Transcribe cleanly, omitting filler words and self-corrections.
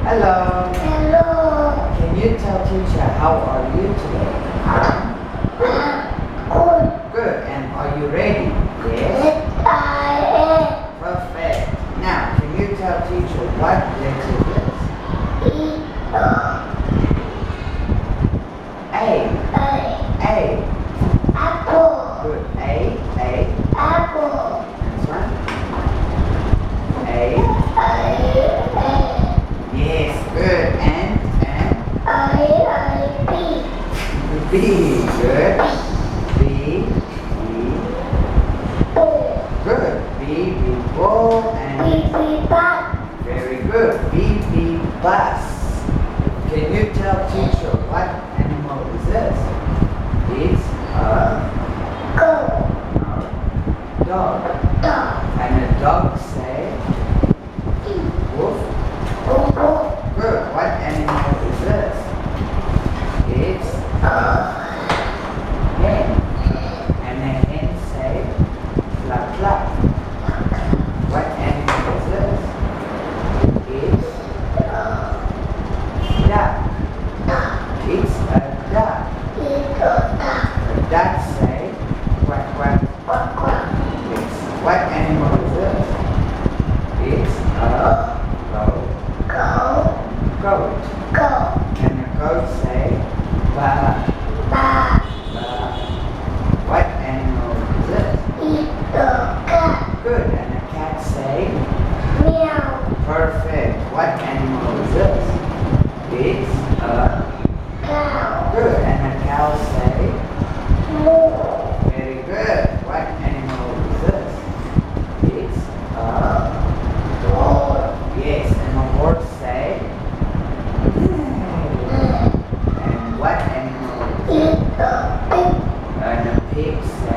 Hello. Hello. Can you tell teacher how are you today? Good. Good. And are you ready? Yes. Yes, I Perfect. Now, can you tell teacher what letter is? am. A. A. Apple. Good. A. Apple. Next one. A. Yes. Good. And B. Good. B. Good. B ball and very good. B bus. Can you tell teacher what animal is this? It's a dog. And a dog say woof. Good. What animal is this? It's a hen. And a hen say flap flap. What animal is this? It's duck. It's a duck. A duck say quack quack. It's what animal is this? It's a goat. And a goat say ba ba. What animal is this? Good. And a cat say perfect. What animal is this? It's a good. And a cow say very good. What animal is this? It's a yes. And a horse say and what animal is it? And a pig say